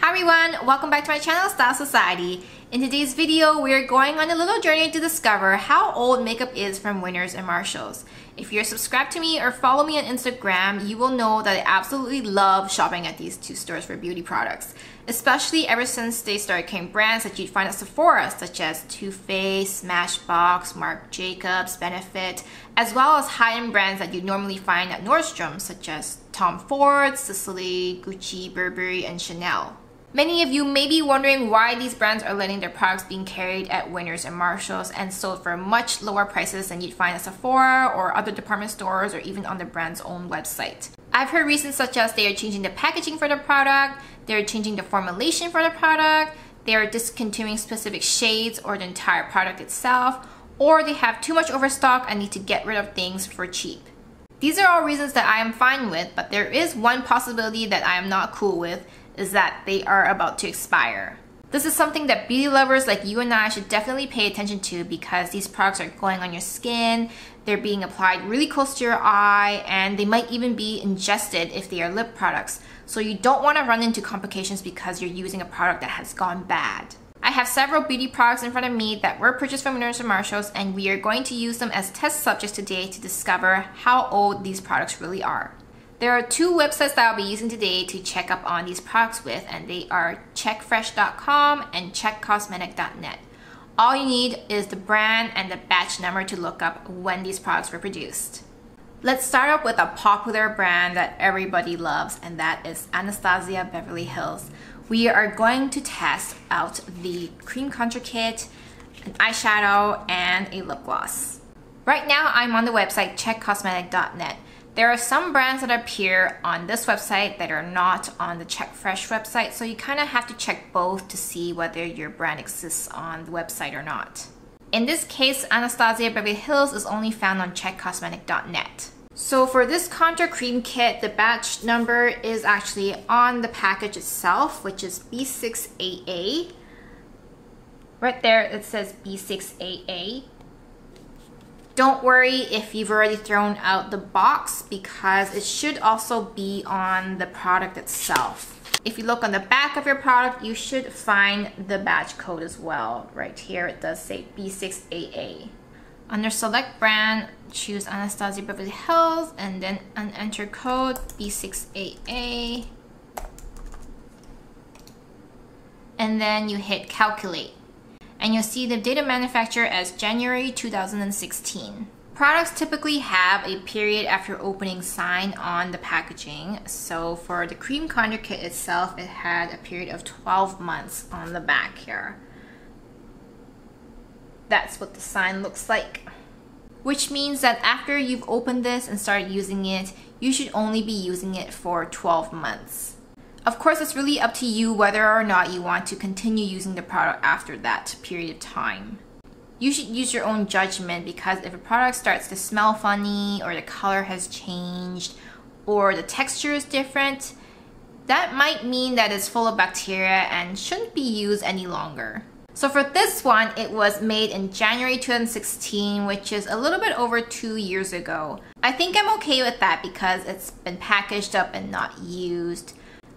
Hi everyone, welcome back to my channel, StyleSueciety. In today's video, we're going on a little journey to discover how old makeup is from Winners and Marshalls. If you're subscribed to me or follow me on Instagram, you will know that I absolutely love shopping at these two stores for beauty products, especially ever since they started carrying brands that you'd find at Sephora, such as Too Faced, Smashbox, Marc Jacobs, Benefit, as well as high-end brands that you'd normally find at Nordstrom, such as Tom Ford, Sicily, Gucci, Burberry, and Chanel. Many of you may be wondering why these brands are letting their products being carried at Winners and Marshalls and sold for much lower prices than you'd find at Sephora or other department stores or even on the brand's own website. I've heard reasons such as they are changing the packaging for the product, they're changing the formulation for the product, they are discontinuing specific shades or the entire product itself, or they have too much overstock and need to get rid of things for cheap. These are all reasons that I am fine with, but there is one possibility that I am not cool with, is that they are about to expire. This is something that beauty lovers like you and I should definitely pay attention to because these products are going on your skin, they're being applied really close to your eye, and they might even be ingested if they are lip products. So you don't want to run into complications because you're using a product that has gone bad. I have several beauty products in front of me that were purchased from Winners and Marshalls, and we are going to use them as test subjects today to discover how old these products really are. There are two websites that I'll be using today to check up on these products with, and they are checkfresh.com and checkcosmetic.net. All you need is the brand and the batch number to look up when these products were produced. Let's start up with a popular brand that everybody loves, and that is Anastasia Beverly Hills. We are going to test out the cream contour kit, an eyeshadow, and a lip gloss. Right now, I'm on the website checkcosmetic.net. There are some brands that appear on this website that are not on the CheckFresh website, so you kind of have to check both to see whether your brand exists on the website or not. In this case, Anastasia Beverly Hills is only found on checkcosmetic.net. So for this contour cream kit, the batch number is actually on the package itself, which is B6AA. Right there it says B6AA. Don't worry if you've already thrown out the box because it should also be on the product itself. If you look on the back of your product, you should find the batch code as well. Right here it does say B6AA. Under select brand, choose Anastasia Beverly Hills and then enter code B6AA. And then you hit calculate. And you'll see the date of manufacture as January 2016. Products typically have a period after opening sign on the packaging. So for the cream contour kit itself, it had a period of 12 months on the back here. That's what the sign looks like. Which means that after you've opened this and started using it, you should only be using it for 12 months. Of course, it's really up to you whether or not you want to continue using the product after that period of time. You should use your own judgment because if a product starts to smell funny or the color has changed or the texture is different, that might mean that it's full of bacteria and shouldn't be used any longer. So for this one, it was made in January 2016, which is a little bit over 2 years ago. I think I'm okay with that because it's been packaged up and not used.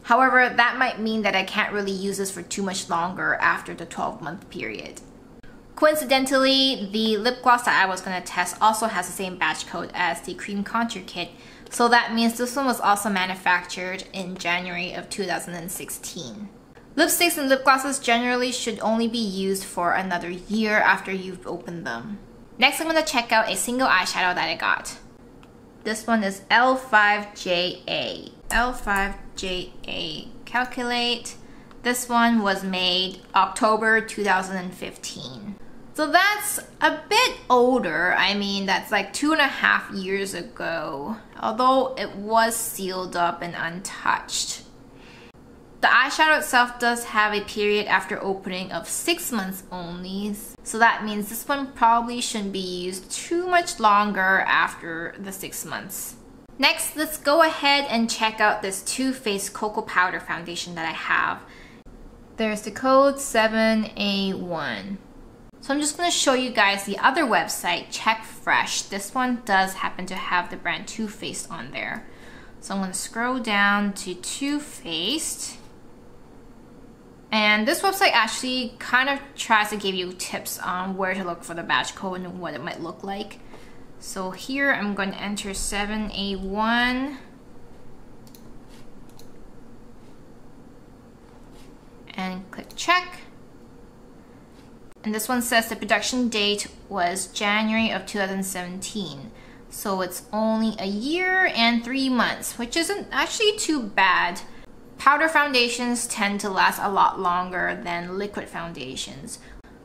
However, that might mean that I can't really use this for too much longer after the 12-month period. Coincidentally, the lip gloss that I was going to test also has the same batch code as the cream contour kit, so that means this one was also manufactured in January of 2016. Lipsticks and lip glosses generally should only be used for another year after you've opened them. Next, I'm going to check out a single eyeshadow that I got. This one is L5JA. L5JA. Calculate. This one was made October 2015. So that's a bit older. I mean, that's like 2.5 years ago. Although it was sealed up and untouched. The eyeshadow itself does have a period after opening of 6 months only. So that means this one probably shouldn't be used too much longer after the 6 months. Next, let's go ahead and check out this Too Faced Cocoa Powder Foundation that I have. There's the code 7A1. So I'm just going to show you guys the other website, CheckFresh. This one does happen to have the brand Too Faced on there. So I'm going to scroll down to Too Faced. And this website actually kind of tries to give you tips on where to look for the batch code and what it might look like. So here I'm going to enter 7A1. And click check. And this one says the production date was January of 2017. So it's only a year and 3 months, which isn't actually too bad. Powder foundations tend to last a lot longer than liquid foundations.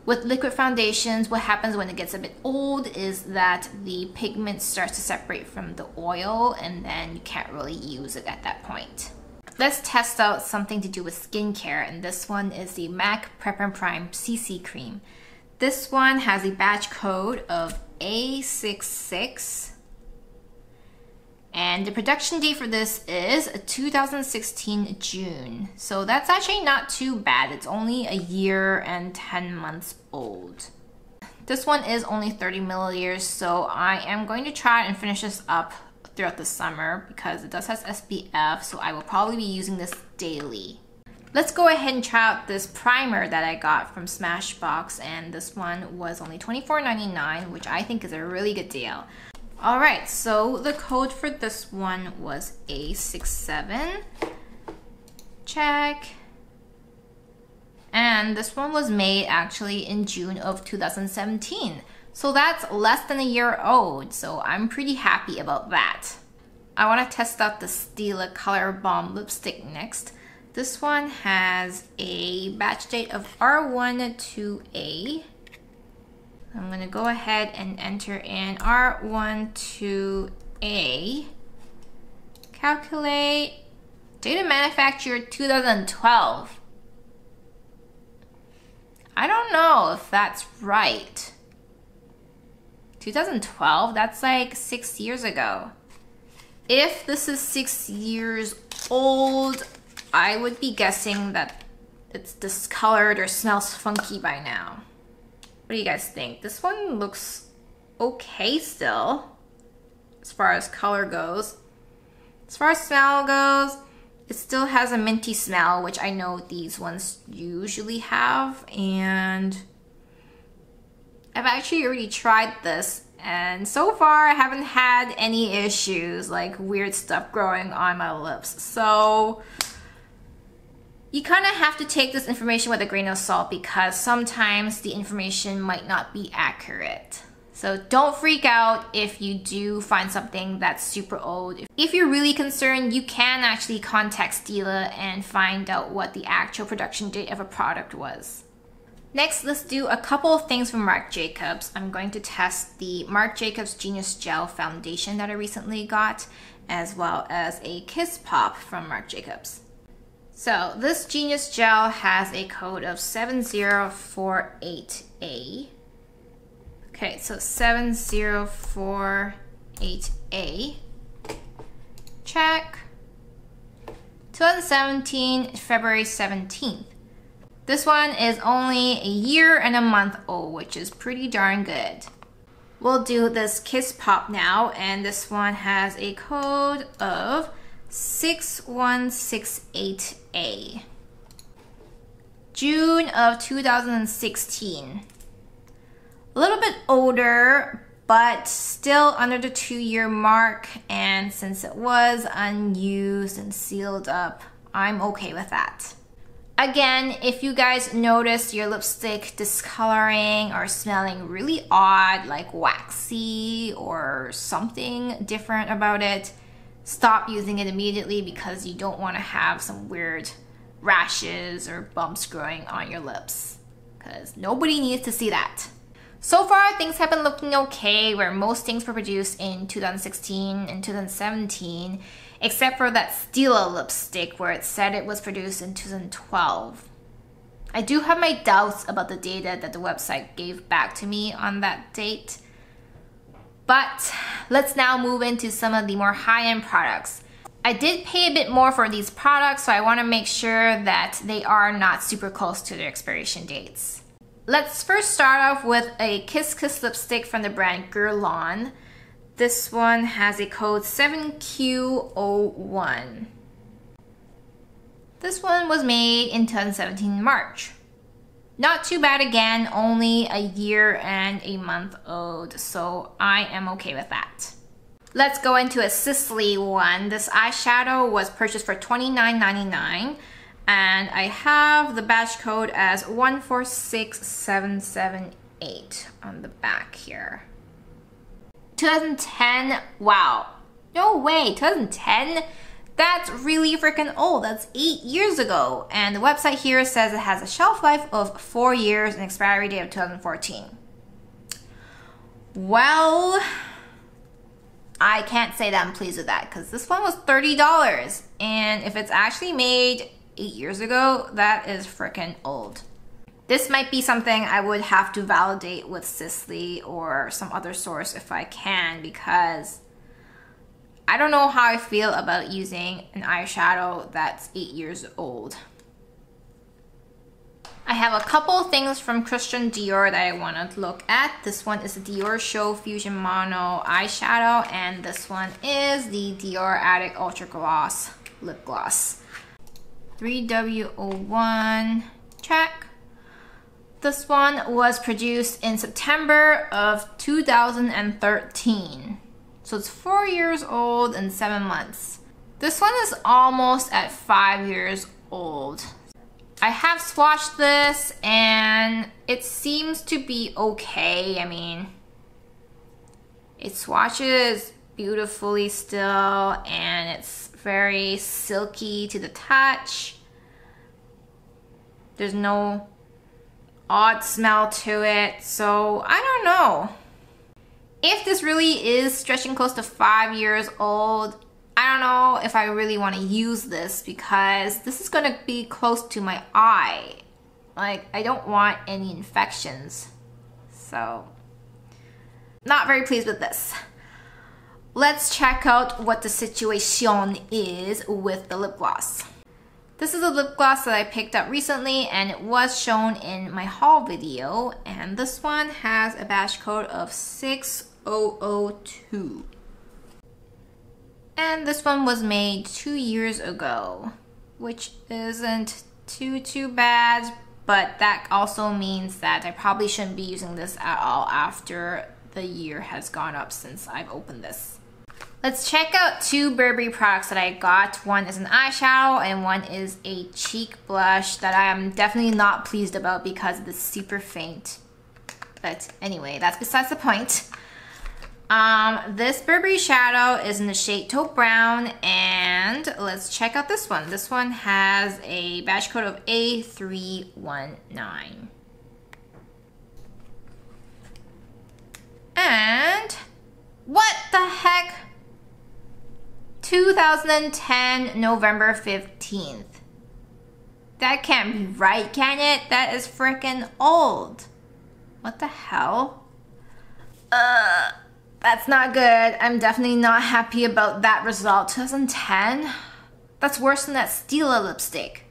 With liquid foundations, what happens when it gets a bit old is that the pigment starts to separate from the oil and then you can't really use it at that point. Let's test out something to do with skincare, and this one is the MAC Prep and Prime CC Cream. This one has a batch code of A66, and the production date for this is 2016 June. So that's actually not too bad. It's only a year and 10 months old. This one is only 30 milliliters, so I am going to try and finish this up throughout the summer because it does have SPF, so I will probably be using this daily. Let's go ahead and try out this primer that I got from Smashbox, and this one was only $24.99, which I think is a really good deal. Alright, so the code for this one was A67. Check. And this one was made actually in June of 2017. So that's less than a year old, so I'm pretty happy about that. I want to test out the Stila Color Bomb lipstick next. This one has a batch date of R12A. I'm going to go ahead and enter in R12A. Calculate. Date of manufacture 2012. I don't know if that's right. 2012? That's like 6 years ago. If this is 6 years old, I would be guessing that it's discolored or smells funky by now. What do you guys think? This one looks okay still, as far as color goes. As far as smell goes, it still has a minty smell, which I know these ones usually have, and I've actually already tried this, and so far I haven't had any issues like weird stuff growing on my lips. So you kind of have to take this information with a grain of salt because sometimes the information might not be accurate. So don't freak out if you do find something that's super old. If you're really concerned, you can actually contact Stila and find out what the actual production date of a product was. Next, let's do a couple of things from Marc Jacobs. I'm going to test the Marc Jacobs Genius Gel Foundation that I recently got, as well as a Kiss Pop from Marc Jacobs. So this Genius Gel has a code of 7048A. Okay, so 7048A. Check. 2017, February 17th. This one is only a year and a month old, which is pretty darn good. We'll do this Kiss Pop now, and this one has a code of 6168A. June of 2016. A little bit older, but still under the 2-year mark, and since it was unused and sealed up, I'm okay with that. Again, if you guys notice your lipstick discoloring or smelling really odd, like waxy or something different about it, stop using it immediately because you don't want to have some weird rashes or bumps growing on your lips, because nobody needs to see that. So far, things have been looking okay, where most things were produced in 2016 and 2017, except for that Stila lipstick where it said it was produced in 2012. I do have my doubts about the data that the website gave back to me on that date. But let's now move into some of the more high-end products. I did pay a bit more for these products, so I want to make sure that they are not super close to their expiration dates. Let's first start off with a Kiss Kiss lipstick from the brand Guerlain. This one has a code 7Q01. This one was made in 2017 March. Not too bad again, only a year and a month old, so I am okay with that. Let's go into a Sisley one. This eyeshadow was purchased for $29.99, and I have the batch code as 146778 on the back here. 2010, wow. No way, 2010? That's really freaking old. That's 8 years ago. And the website here says it has a shelf life of 4 years and expiry date of 2014. Well, I can't say that I'm pleased with that because this one was $30. And if it's actually made 8 years ago, that is freaking old. This might be something I would have to validate with Sisley or some other source if I can, because I don't know how I feel about using an eyeshadow that's 8 years old. I have a couple things from Christian Dior that I want to look at. This one is the Dior Show Fusion Mono eyeshadow, and this one is the Dior Addict Ultra Gloss Lip Gloss. 3W01, check. This one was produced in September of 2013. So it's 4 years old and 7 months. This one is almost at 5 years old. I have swatched this and it seems to be okay. I mean, it swatches beautifully still and it's very silky to the touch. There's no odd smell to it, so I don't know. If this really is stretching close to 5 years old, I don't know if I really want to use this because this is going to be close to my eye. Like, I don't want any infections. So, not very pleased with this. Let's check out what the situation is with the lip gloss. This is a lip gloss that I picked up recently and it was shown in my haul video, and this one has a batch code of 6002. And this one was made 2 years ago, which isn't too bad, but that also means that I probably shouldn't be using this at all after the year has gone up since I've opened this. Let's check out two Burberry products that I got. One is an eyeshadow and one is a cheek blush that I am definitely not pleased about because it's super faint. But anyway, that's besides the point. This Burberry shadow is in the shade Taupe Brown, and let's check out this one. This one has a batch code of A319. And what the heck? 2010, November 15th. That can't be right, can it? That is freaking old. What the hell? That's not good. I'm definitely not happy about that result. 2010? That's worse than that Stila lipstick.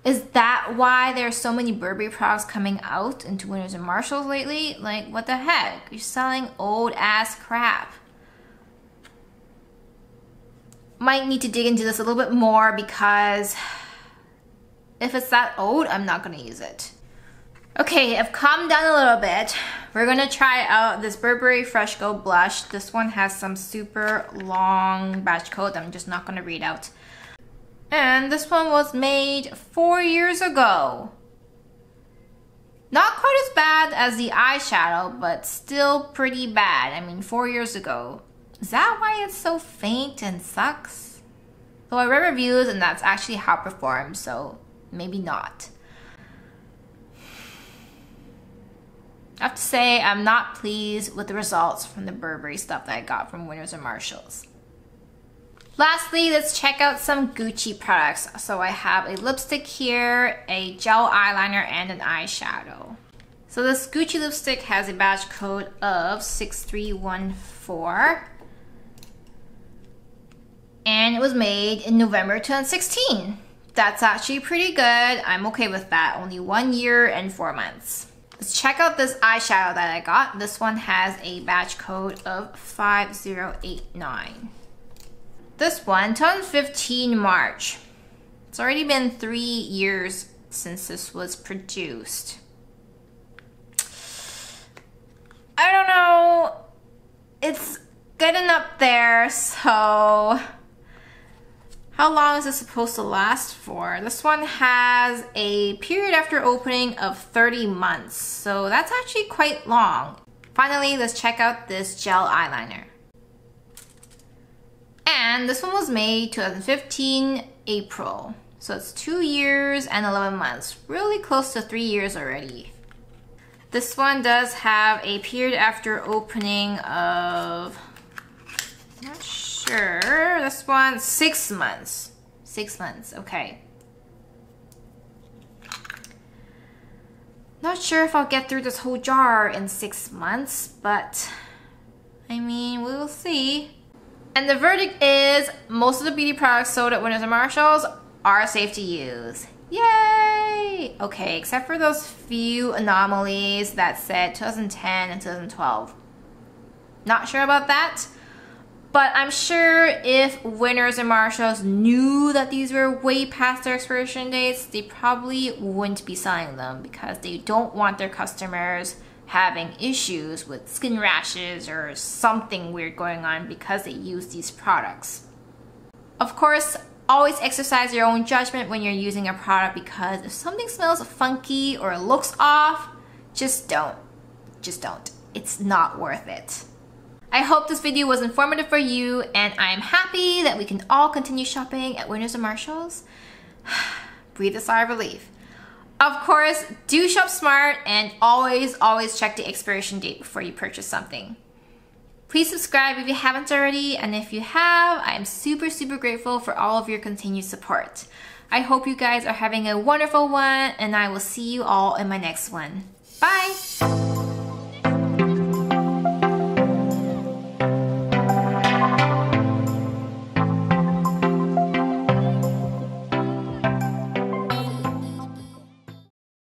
Is that why there are so many Burberry products coming out into Winners and Marshalls lately? Like, what the heck? You're selling old ass crap. Might need to dig into this a little bit more because if it's that old, I'm not gonna use it. Okay, I've calmed down a little bit. We're gonna try out this Burberry Fresh Go blush. This one has some super long batch code that I'm just not gonna read out. And this one was made 4 years ago. Not quite as bad as the eyeshadow, but still pretty bad. I mean, 4 years ago. Is that why it's so faint and sucks? Though I read reviews and that's actually how it performs, so maybe not. I have to say I'm not pleased with the results from the Burberry stuff that I got from Winners and Marshalls. Lastly, let's check out some Gucci products. So I have a lipstick here, a gel eyeliner, and an eyeshadow. So this Gucci lipstick has a batch code of 6314. And it was made in November 2016. That's actually pretty good. I'm okay with that. Only 1 year and 4 months. Let's check out this eyeshadow that I got. This one has a batch code of 5089. This one, 2015 March. It's already been 3 years since this was produced. I don't know. It's getting up there, so how long is this supposed to last for? This one has a period after opening of 30 months, so that's actually quite long. Finally, let's check out this gel eyeliner. And this one was made 2015 April. So it's 2 years and 11 months, really close to 3 years already. This one does have a period after opening of, not sure, this one, 6 months. 6 months, okay. Not sure if I'll get through this whole jar in 6 months, but I mean, we will see. And the verdict is, most of the beauty products sold at Winners and Marshalls are safe to use. Yay! Okay, except for those few anomalies that said 2010 and 2012. Not sure about that, but I'm sure if Winners and Marshalls knew that these were way past their expiration dates, they probably wouldn't be selling them because they don't want their customers having issues with skin rashes or something weird going on because they use these products. Of course, always exercise your own judgment when you're using a product, because if something smells funky or looks off, just don't. Just don't. It's not worth it. I hope this video was informative for you, and I'm happy that we can all continue shopping at Winners and Marshalls. Breathe a sigh of relief. Of course, do shop smart and always check the expiration date before you purchase something. Please subscribe if you haven't already, and if you have, I am super grateful for all of your continued support. I hope you guys are having a wonderful one, and I will see you all in my next one. Bye!